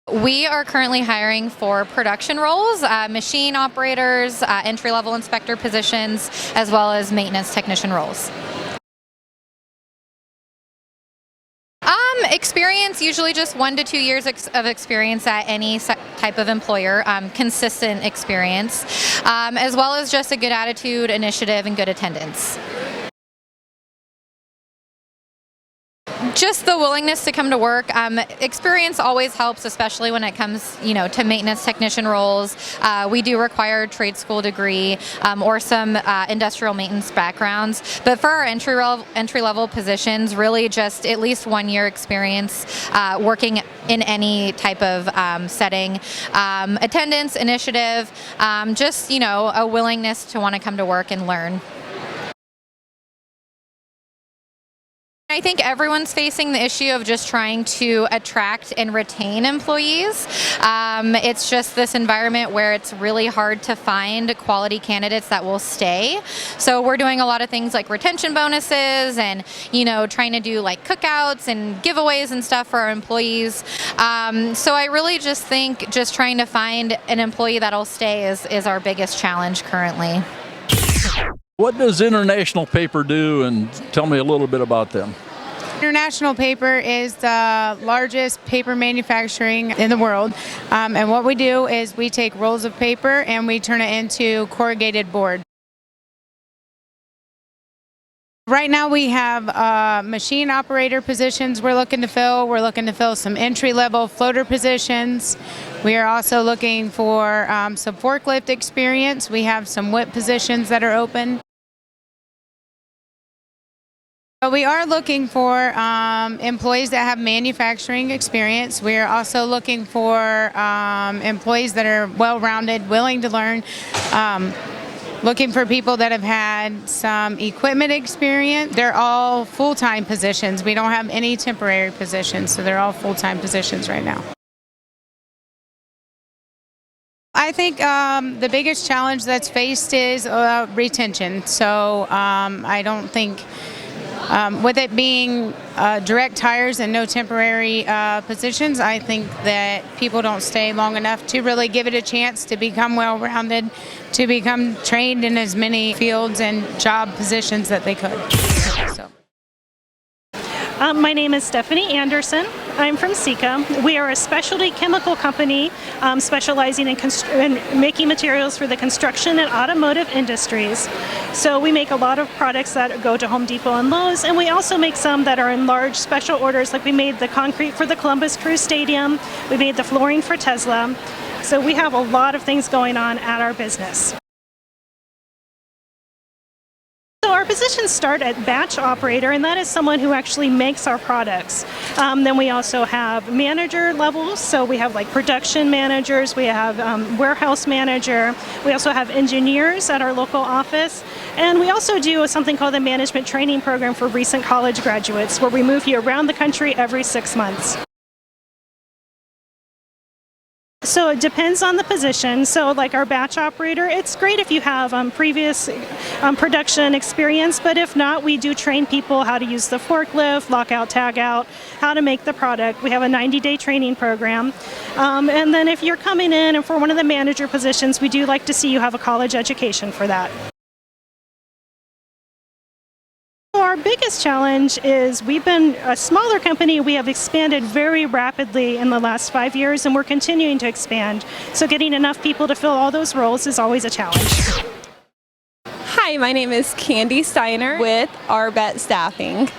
We are currently hiring for production roles, machine operators, entry-level inspector positions, as well as maintenance technician roles. Experience, usually just 1 to 2 years of experience at any type of employer, consistent experience, as well as just a good attitude, initiative, and good attendance. Just the willingness to come to work. Experience always helps, especially when it comes, to maintenance technician roles. We do require a trade school degree or some industrial maintenance backgrounds. But for our entry level positions, really just at least 1 year experience working in any type of setting. Attendance, initiative, just a willingness to want to come to work and learn. I think everyone's facing the issue of just trying to attract and retain employees. It's just this environment where it's really hard to find quality candidates that will stay. So we're doing a lot of things like retention bonuses and, trying to do like cookouts and giveaways and stuff for our employees. So I really just think just trying to find an employee that'll stay is our biggest challenge currently. What does International Paper do, and tell me a little bit about them? International Paper is the largest paper manufacturing in the world, and what we do is we take rolls of paper and we turn it into corrugated board. Right now we have machine operator positions we're looking to fill. We're looking to fill some entry-level floater positions. We are also looking for some forklift experience. We have some whip positions that are open. We are looking for employees that have manufacturing experience. We are also looking for employees that are well-rounded, willing to learn. Looking for people that have had some equipment experience. They're all full-time positions. We don't have any temporary positions, so they're all full-time positions right now. I think the biggest challenge that's faced is retention. So I don't think, with it being direct hires and no temporary positions, I think that people don't stay long enough to really give it a chance to become well-rounded, to become trained in as many fields and job positions that they could. So. My name is Stephanie Anderson. I'm from Sika. We are a specialty chemical company specializing in making materials for the construction and automotive industries. So we make a lot of products that go to Home Depot and Lowe's, and we also make some that are in large special orders, like we made the concrete for the Columbus Crew Stadium, we made the flooring for Tesla. So we have a lot of things going on at our business. So our positions start at batch operator, and that is someone who actually makes our products. Then we also have manager levels, so we have like production managers, we have warehouse manager, we also have engineers at our local office, and we also do something called the management training program for recent college graduates, where we move you around the country every 6 months. So it depends on the position. So like our batch operator, it's great if you have previous production experience, but if not, we do train people how to use the forklift, lockout, tag out, how to make the product. We have a 90-day training program. And then if you're coming in and for one of the manager positions, we do like to see you have a college education for that. Our biggest challenge is we've been a smaller company. We have expanded very rapidly in the last 5 years, and we're continuing to expand. So getting enough people to fill all those roles is always a challenge. Hi, my name is Candy Steiner with Alber Staffing.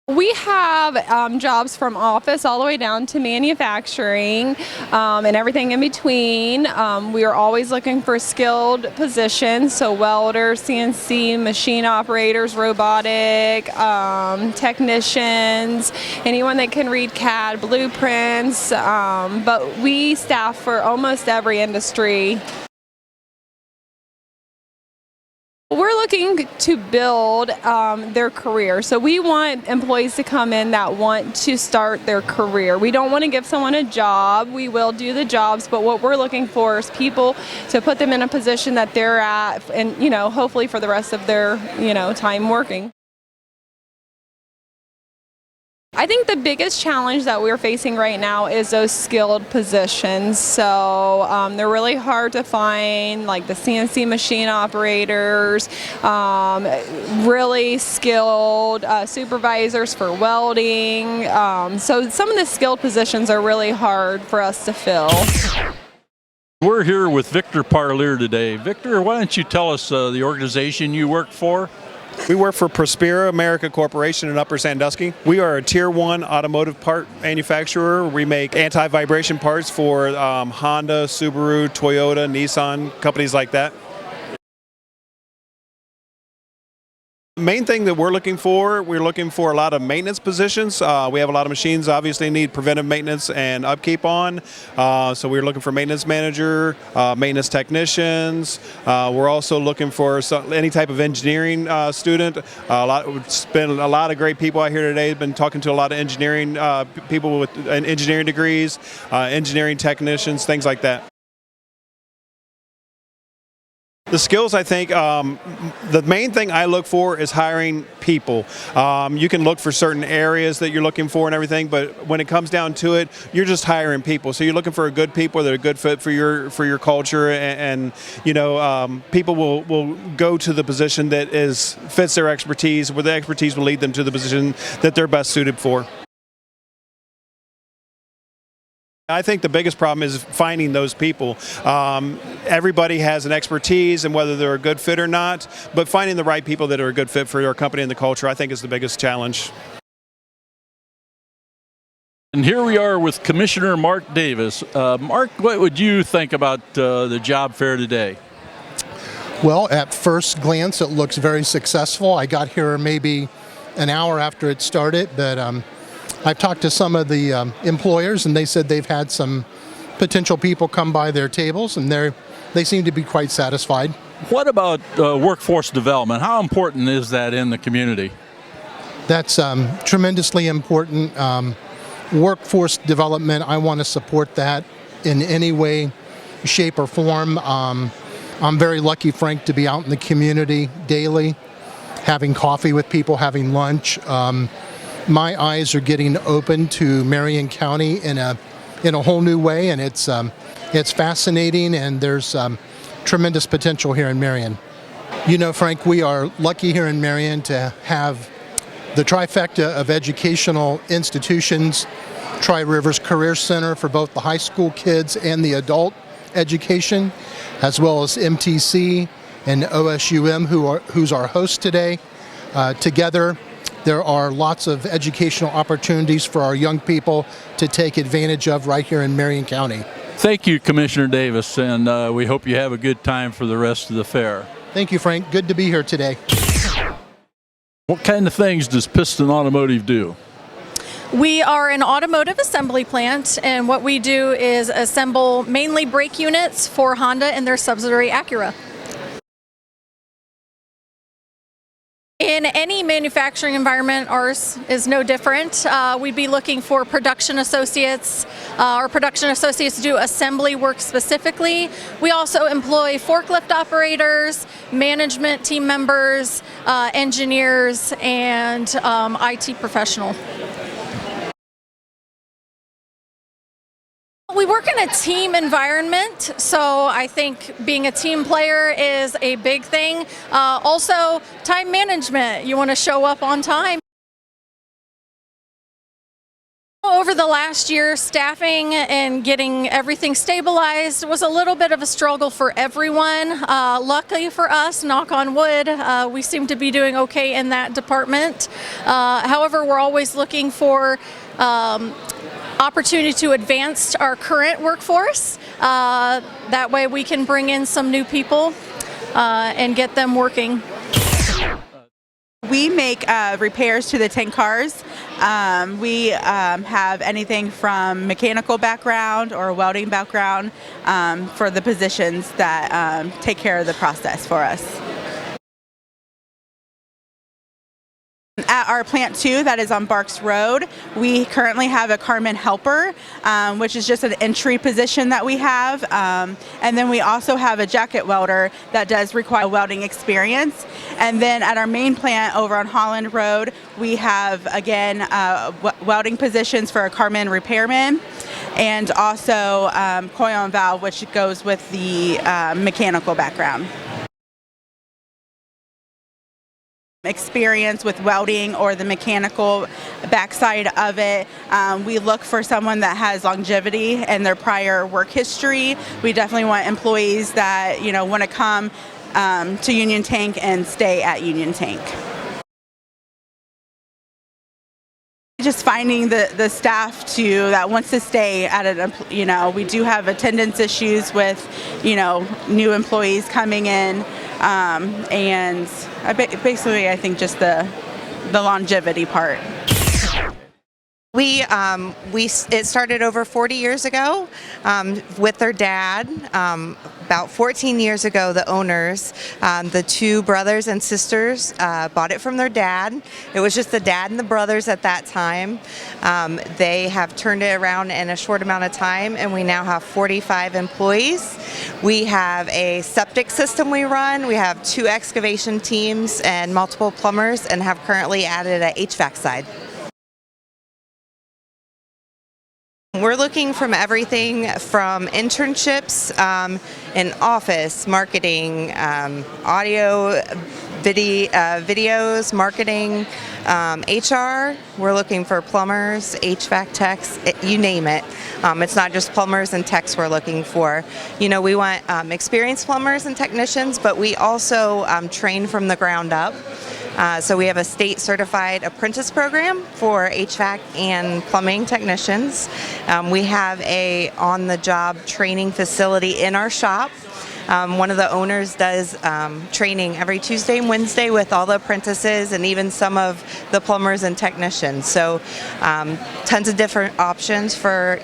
We have jobs from office all the way down to manufacturing and everything in between. We are always looking for skilled positions, so welders, CNC, machine operators, robotic, technicians, anyone that can read CAD blueprints, but we staff for almost every industry. We're looking to build their career. So we want employees to come in that want to start their career. We don't want to give someone a job. We will do the jobs, but what we're looking for is people to put them in a position that they're at and, hopefully for the rest of their, time working. I think the biggest challenge that we're facing right now is those skilled positions. So they're really hard to find, like the CNC machine operators, really skilled supervisors for welding. So some of the skilled positions are really hard for us to fill. We're here with Victor Parlier today. Victor, why don't you tell us the organization you work for? We work for Prospera America Corporation in Upper Sandusky. We are a Tier 1 automotive part manufacturer. We make anti-vibration parts for Honda, Subaru, Toyota, Nissan, companies like that. Main thing that we're looking for a lot of maintenance positions. We have a lot of machines obviously need preventive maintenance and upkeep on. So we're looking for maintenance manager, maintenance technicians. We're also looking for any type of engineering student. It's been a lot of great people out here today. Been talking to a lot of engineering people with engineering degrees, engineering technicians, things like that. The skills, I think, the main thing I look for is hiring people. You can look for certain areas that you're looking for and everything, but when it comes down to it, you're just hiring people. So you're looking for a good people that are a good fit for your culture, and you know, people will go to the position that fits their expertise, where the expertise will lead them to the position that they're best suited for. I think the biggest problem is finding those people. Everybody has an expertise, and whether they're a good fit or not, but finding the right people that are a good fit for your company and the culture, I think, is the biggest challenge. And here we are with Commissioner Mark Davis. Mark, what would you think about the job fair today? Well, at first glance, it looks very successful. I got here maybe an hour after it started, but I've talked to some of the employers, and they said they've had some potential people come by their tables, and they seem to be quite satisfied. What about workforce development? How important is that in the community? That's tremendously important. Workforce development, I want to support that in any way, shape, or form. I'm very lucky, Frank, to be out in the community daily, having coffee with people, having lunch. My eyes are getting open to Marion County in a whole new way, and it's fascinating, and there's tremendous potential here in Marion. You know, Frank, we are lucky here in Marion to have the trifecta of educational institutions, Tri-Rivers Career Center for both the high school kids and the adult education, as well as MTC and OSUM, who's our host today. Together, there are lots of educational opportunities for our young people to take advantage of right here in Marion County. Thank you, Commissioner Davis, and we hope you have a good time for the rest of the fair. Thank you, Frank. Good to be here today. What kind of things does Piston Automotive do? We are an automotive assembly plant, and what we do is assemble mainly brake units for Honda and their subsidiary Acura. In any manufacturing environment, ours is no different. We'd be looking for production associates. Our production associates do assembly work specifically. We also employ forklift operators, management team members, engineers, and IT professional. We work in a team environment, so I think being a team player is a big thing. Also, time management. You want to show up on time. Over the last year, staffing and getting everything stabilized was a little bit of a struggle for everyone. Luckily for us, knock on wood, we seem to be doing okay in that department. However, we're always looking for opportunity to advance our current workforce. That way we can bring in some new people and get them working. We make repairs to the tank cars. We have anything from mechanical background or welding background for the positions that take care of the process for us. At our plant 2 that is on Barks Road, we currently have a carman helper, which is just an entry position that we have. And then we also have a jacket welder that does require welding experience. And then at our main plant over on Holland Road, we have, again, welding positions for a carman repairman and also coil and valve, which goes with the mechanical background. Experience with welding or the mechanical backside of it. We look for someone that has longevity and their prior work history. We definitely want employees that want to come to Union Tank and stay at Union Tank. Just finding the staff that wants to stay at it. We do have attendance issues with new employees coming in, and basically I think just the longevity part. It started over 40 years ago with their dad. About 14 years ago, the owners, the two brothers and sisters, bought it from their dad. It was just the dad and the brothers at that time. They have turned it around in a short amount of time, and we now have 45 employees. We have a septic system we run. We have 2 excavation teams and multiple plumbers, and have currently added an HVAC side. We're looking from everything from internships in office, marketing, audio, videos, marketing, HR. We're looking for plumbers, HVAC techs, you name it. It's not just plumbers and techs we're looking for. We want experienced plumbers and technicians, but we also train from the ground up. So we have a state certified apprentice program for HVAC and plumbing technicians. We have a on-the-job training facility in our shop. One of the owners does training every Tuesday and Wednesday with all the apprentices and even some of the plumbers and technicians. So tons of different options for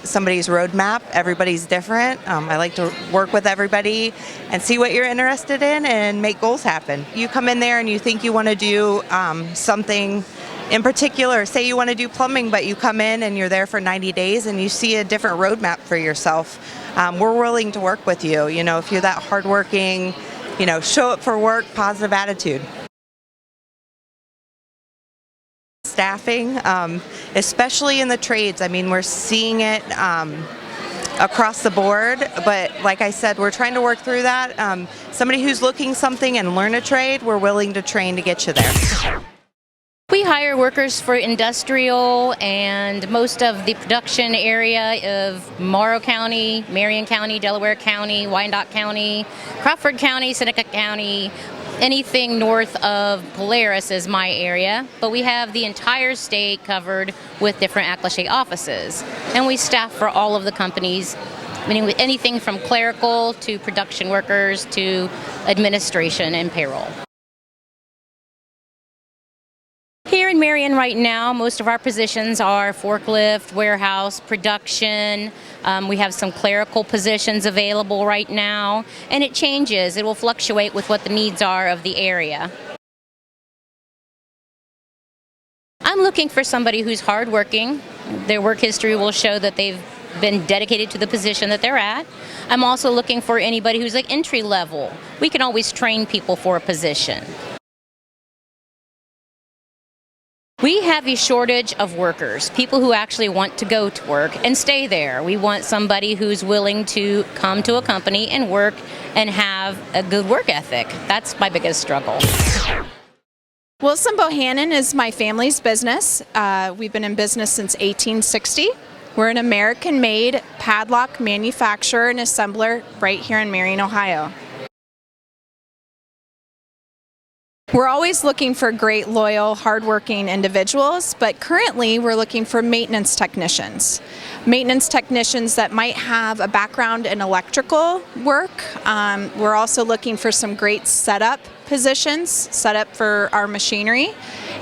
somebody's roadmap. Everybody's different. I like to work with everybody and see what you're interested in and make goals happen. You come in there and you think you want to do something in particular, say you want to do plumbing, but you come in and you're there for 90 days and you see a different roadmap for yourself. We're willing to work with you. If you're that hardworking, show up for work, positive attitude. Staffing, especially in the trades. We're seeing it across the board, but like I said, we're trying to work through that. Somebody who's looking something and learn a trade, we're willing to train to get you there. We hire workers for industrial and most of the production area of Morrow County, Marion County, Delaware County, Wyandotte County, Crawford County, Seneca County. Anything north of Polaris is my area, but we have the entire state covered with different accliché offices. And we staff for all of the companies, meaning with anything from clerical to production workers to administration and payroll. Here in Marion right now, most of our positions are forklift, warehouse, production. We have some clerical positions available right now, and it changes. It will fluctuate with what the needs are of the area. I'm looking for somebody who's hardworking. Their work history will show that they've been dedicated to the position that they're at. I'm also looking for anybody who's like entry level. We can always train people for a position. We have a shortage of workers, people who actually want to go to work and stay there. We want somebody who's willing to come to a company and work and have a good work ethic. That's my biggest struggle. Wilson Bohannon is my family's business. We've been in business since 1860. We're an American-made padlock manufacturer and assembler right here in Marion, Ohio. We're always looking for great, loyal, hardworking individuals, but currently we're looking for maintenance technicians. Maintenance technicians that might have a background in electrical work. We're also looking for some great setup positions, setup for our machinery.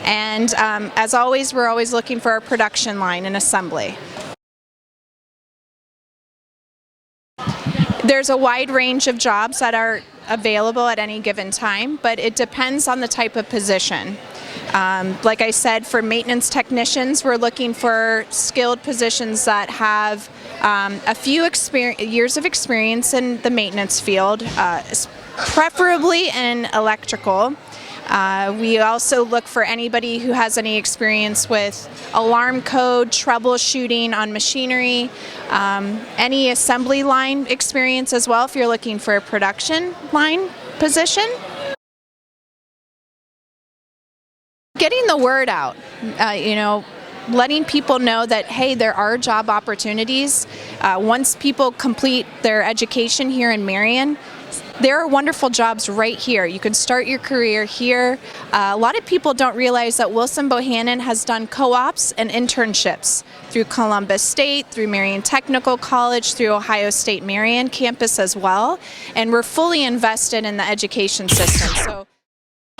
And as always, we're always looking for our production line and assembly. There's a wide range of jobs that are available at any given time, but it depends on the type of position. Like I said, for maintenance technicians, we're looking for skilled positions that have a few years of experience in the maintenance field, preferably in electrical. We also look for anybody who has any experience with alarm code, troubleshooting on machinery, any assembly line experience as well if you're looking for a production line position. Getting the word out, letting people know that, hey, there are job opportunities. Once people complete their education here in Marion, there are wonderful jobs right here. You can start your career here. A lot of people don't realize that Wilson Bohannon has done co-ops and internships through Columbus State, through Marion Technical College, through Ohio State Marion campus as well. And we're fully invested in the education system.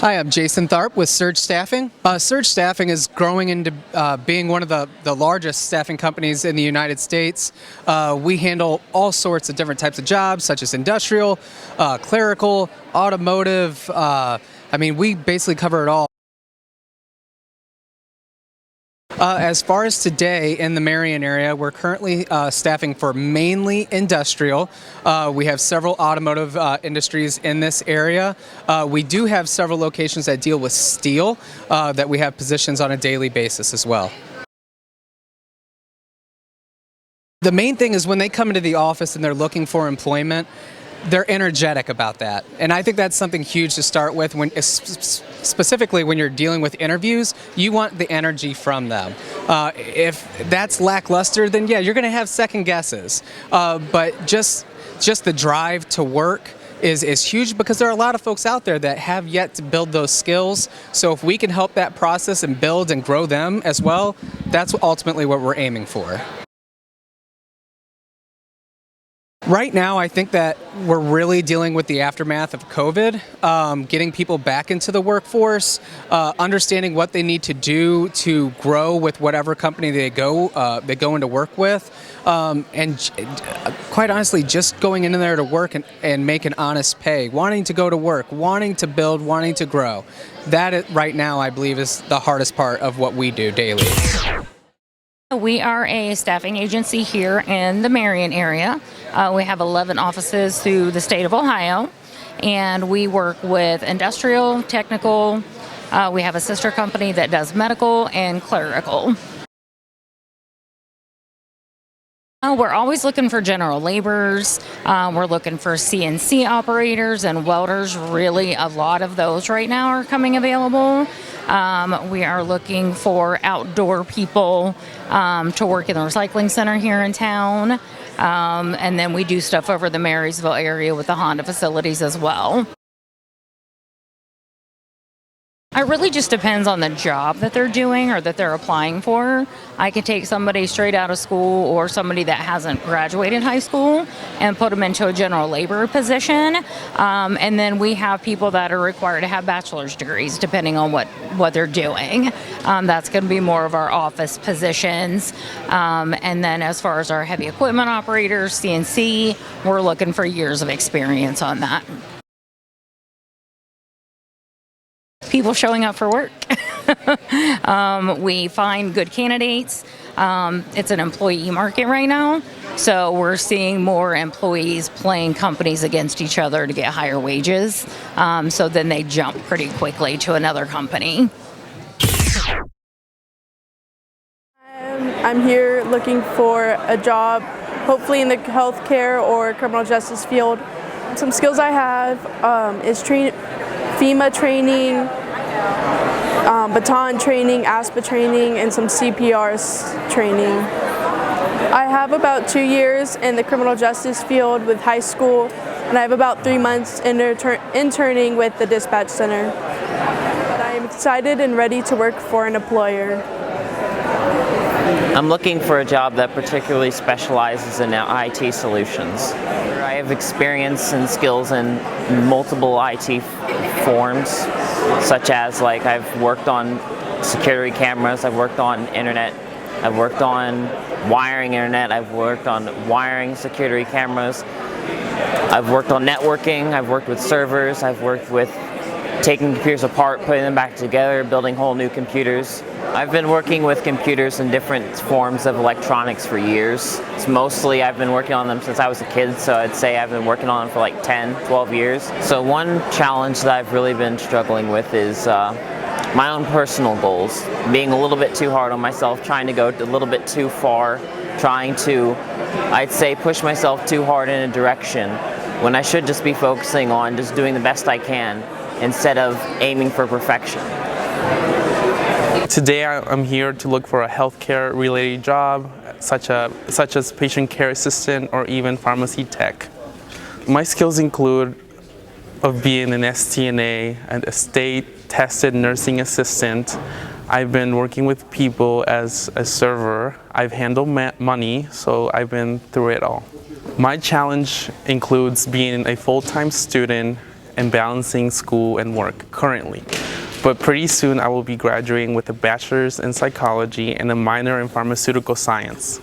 Hi, I'm Jason Tharp with Surge Staffing. Surge Staffing is growing into being one of the largest staffing companies in the United States. We handle all sorts of different types of jobs, such as industrial, clerical, automotive. We basically cover it all. As far as today in the Marion area, we're currently staffing for mainly industrial. We have several automotive industries in this area. We do have several locations that deal with steel that we have positions on a daily basis as well. The main thing is when they come into the office and they're looking for employment, they're energetic about that. And I think that's something huge to start with. Specifically when you're dealing with interviews, you want the energy from them. If that's lackluster, then yeah, you're going to have second guesses. But just the drive to work is huge, because there are a lot of folks out there that have yet to build those skills. So if we can help that process and build and grow them as well, that's ultimately what we're aiming for. Right now, I think that we're really dealing with the aftermath of COVID, getting people back into the workforce, understanding what they need to do to grow with whatever company they go into work with, and quite honestly, just going in there to work and make an honest pay, wanting to go to work, wanting to build, wanting to grow. That right now, I believe, is the hardest part of what we do daily. We are a staffing agency here in the Marion area. We have 11 offices through the state of Ohio, and we work with industrial, technical. We have a sister company that does medical and clerical. We're always looking for general laborers. We're looking for CNC operators and welders. Really, a lot of those right now are coming available. We are looking for outdoor people to work in the recycling center here in town. And then we do stuff over the Marysville area with the Honda facilities as well. It really just depends on the job that they're doing or that they're applying for. I can take somebody straight out of school or somebody that hasn't graduated high school and put them into a general labor position. And then we have people that are required to have bachelor's degrees depending on what they're doing. That's going to be more of our office positions. And then as far as our heavy equipment operators, CNC, we're looking for years of experience on that. People showing up for work. We find good candidates. It's an employee market right now, so we're seeing more employees playing companies against each other to get higher wages. So then they jump pretty quickly to another company. I'm here looking for a job, hopefully in the healthcare or criminal justice field. Some skills I have is FEMA training, baton training, ASPA training, and some CPR training. I have about 2 years in the criminal justice field with high school, and I have about 3 months interning with the dispatch center. But I am excited and ready to work for an employer. I'm looking for a job that particularly specializes in IT solutions. I have experience and skills in multiple IT forms, such as I've worked on security cameras, I've worked on internet, I've worked on wiring internet, I've worked on wiring security cameras, I've worked on networking, I've worked with servers, I've worked with taking computers apart, putting them back together, building whole new computers. I've been working with computers in different forms of electronics for years. It's mostly I've been working on them since I was a kid, so I'd say I've been working on them for like 10, 12 years. So one challenge that I've really been struggling with is my own personal goals. Being a little bit too hard on myself, trying to go a little bit too far, trying to, I'd say, push myself too hard in a direction when I should just be focusing on just doing the best I can instead of aiming for perfection. Today I'm here to look for a healthcare related job such as patient care assistant or even pharmacy tech. My skills include of being an STNA and a state tested nursing assistant. I've been working with people as a server. I've handled money, so I've been through it all. My challenge includes being a full-time student and balancing school and work currently. But pretty soon I will be graduating with a bachelor's in psychology and a minor in pharmaceutical science.